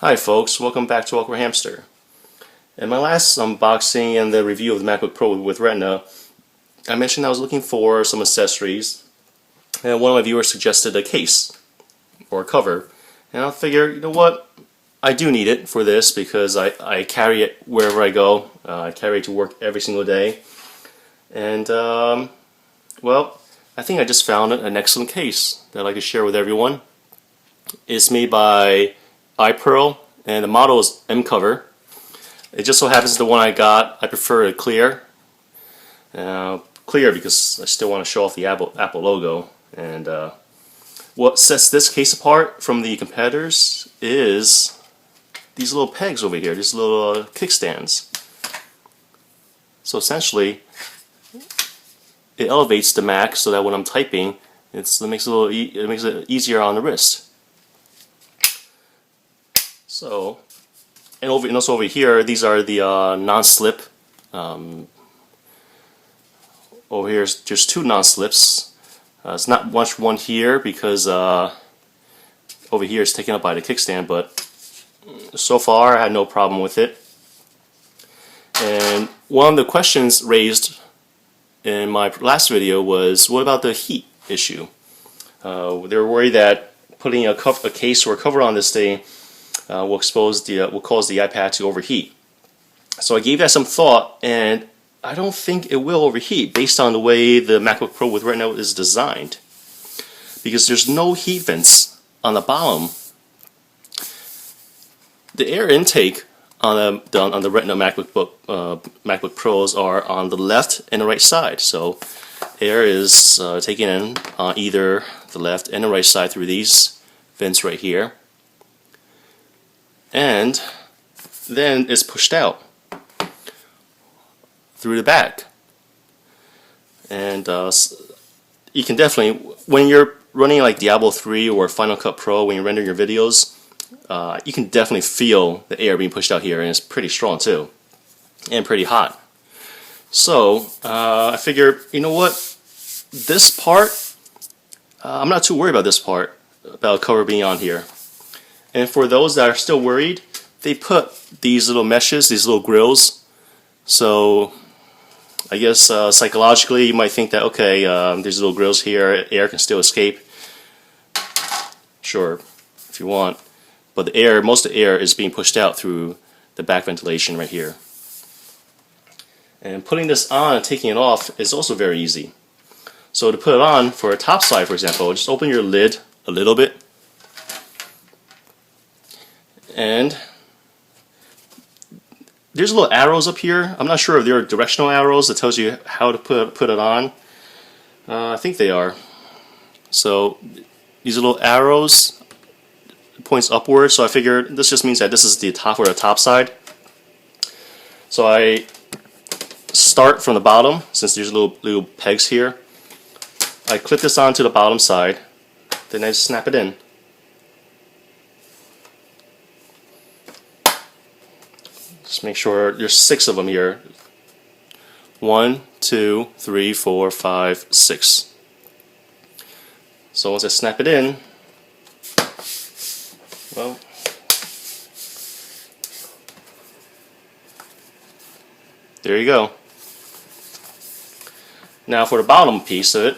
Hi folks, welcome back to AwkwardHamster. In my last unboxing and the review of the MacBook Pro with Retina, I mentioned I was looking for some accessories, and one of my viewers suggested a case or a cover. And I figured, you know what, I do need it for this because I carry it wherever I go. I carry it to work every single day. And well, I think I just found an excellent case that I'd like to share with everyone. It's made by iPearl, and the model is mCover. It just so happens the one I got, I prefer it clear. Clear because I still want to show off the Apple logo. And what sets this case apart from the competitors is these little pegs over here, these little kickstands. So essentially, it elevates the Mac so that when I'm typing, it makes it easier on the wrist. So, and also over here, these are the non-slip. Over here, there's two non-slips. It's not much one here because over here it's taken up by the kickstand, but so far I had no problem with it. And one of the questions raised in my last video was, what about the heat issue? They were worried that putting a case or a cover on this thing will cause the iPad to overheat. So I gave that some thought, and I don't think it will overheat based on the way the MacBook Pro with Retina is designed, because there's no heat vents on the bottom. The air intake on the Retina MacBook Pros are on the left and the right side. So air is taken in on either the left and the right side through these vents right here, and then it's pushed out through the back. And you can definitely, when you're running like Diablo 3 or Final Cut Pro, when you're rendering your videos, you can definitely feel the air being pushed out here, and it's pretty strong too, and pretty hot. So I figured, you know what, this part, I'm not too worried about this part, about cover being on here. And for those that are still worried, they put these little meshes, these little grills. So I guess psychologically you might think that, okay, there's little grills here, air can still escape. Sure, if you want. But the air, most of the air is being pushed out through the back ventilation right here. And putting this on and taking it off is also very easy. So to put it on for a top side, for example, just open your lid a little bit. And there's little arrows up here. I'm not sure if they're directional arrows that tells you how to put it on. I think they are. So these little arrows points upward. So I figured this just means that this is the top or the top side. So I start from the bottom, since there's little pegs here. I clip this onto the bottom side, then I snap it in. Just make sure there's 6 of them here. 1, 2, 3, 4, 5, 6. So once I snap it in, well, there you go. Now for the bottom piece of it,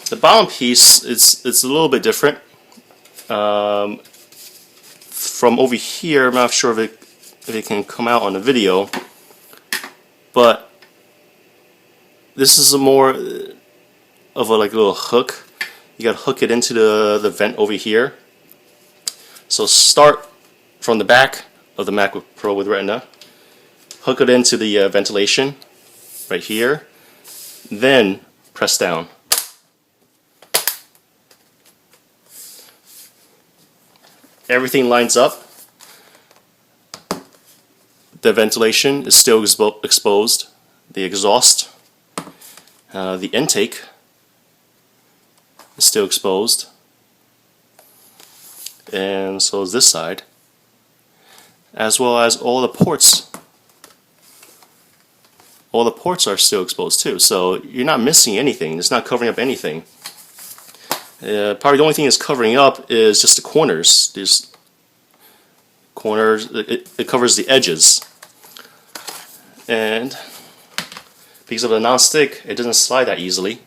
the bottom piece, it's a little bit different. From over here, I'm not sure if it can come out on the video, but this is a more of a little hook. You gotta hook it into the vent over here. So start from the back of the MacBook Pro with Retina, hook it into the ventilation right here, then press down. Everything lines up. The ventilation is still exposed, the exhaust, the intake is still exposed, and so is this side, as well as all the ports. All the ports are still exposed too, so you're not missing anything. It's not covering up anything. Probably the only thing it's covering up is just the corners. corners. It covers the edges, and because of the non-stick, it doesn't slide that easily.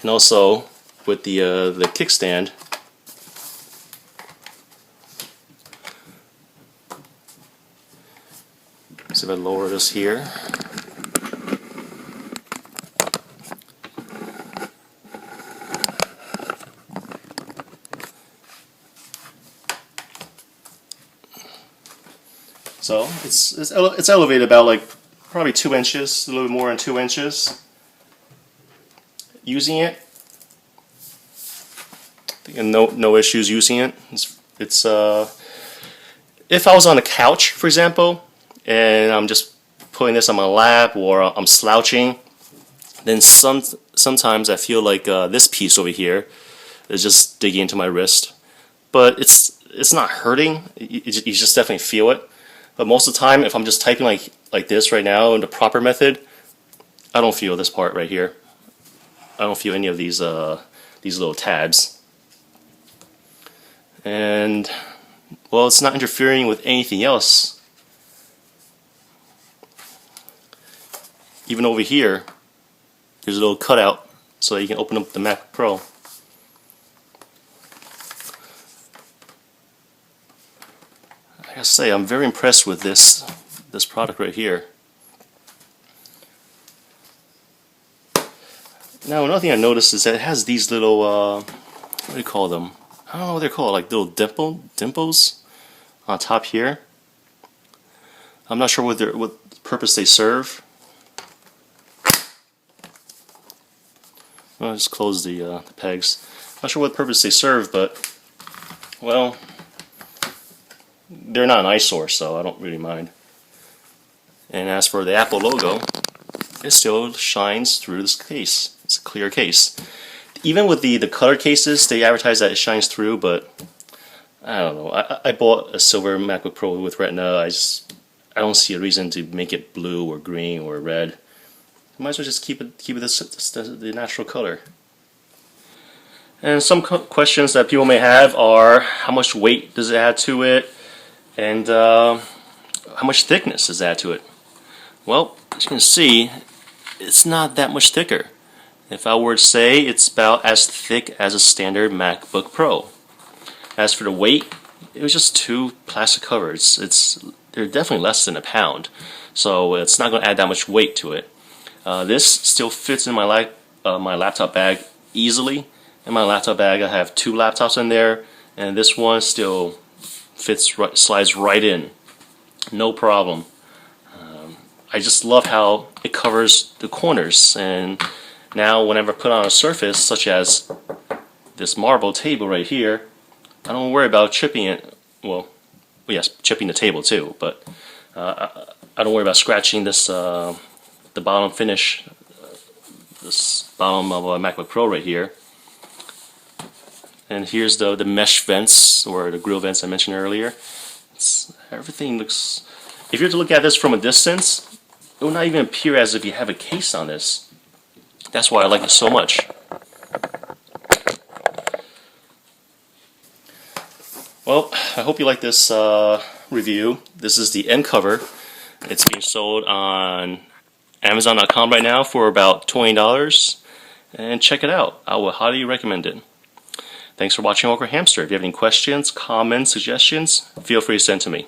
And also with the kickstand, see if I lower this here. So it's elevated about like probably 2 inches, a little bit more than 2 inches. Using it, and no issues using it. It's if I was on a couch, for example, and I'm just putting this on my lap or I'm slouching, then sometimes I feel like this piece over here is just digging into my wrist. But it's not hurting. You just definitely feel it. But most of the time, if I'm just typing like this right now in the proper method, I don't feel this part right here. I don't feel any of these little tabs. And well, it's not interfering with anything else. Even over here, there's a little cutout so that you can open up the MacBook Pro. I gotta say, I'm very impressed with this product right here. Now, another thing I noticed is that it has these little, what do you call them? I don't know what they're called, like little dimples on top here. I'm not sure what purpose they serve. I'll just close the pegs. Not sure what purpose they serve, but, well, they're not an eyesore, so I don't really mind. And as for the Apple logo, it still shines through this case. It's a clear case. Even with the color cases, they advertise that it shines through, but I don't know. I bought a silver MacBook Pro with Retina. I don't see a reason to make it blue or green or red. Might as well just keep it the natural color. And some questions that people may have are: how much weight does it add to it, and how much thickness does it add to it? Well, as you can see, it's not that much thicker. If I were to say, it's about as thick as a standard MacBook Pro. As for the weight, it was just 2 plastic covers. They're definitely less than a pound, so it's not going to add that much weight to it. This still fits in my laptop bag easily. In my laptop bag, I have 2 laptops in there, and this one still slides right in, no problem. I just love how it covers the corners, and now whenever I put on a surface such as this marble table right here, I don't worry about chipping it. Well, yes, chipping the table too, but I don't worry about scratching this the bottom finish, this bottom of a MacBook Pro right here. And here's the mesh vents, or the grill vents I mentioned earlier. Everything looks... If you were to look at this from a distance, it will not even appear as if you have a case on this. That's why I like it so much. Well, I hope you like this review. This is the mCover. It's being sold on Amazon.com right now for about $20. And check it out. I would highly recommend it. Thanks for watching AwkwardHamster. If you have any questions, comments, suggestions, feel free to send to me.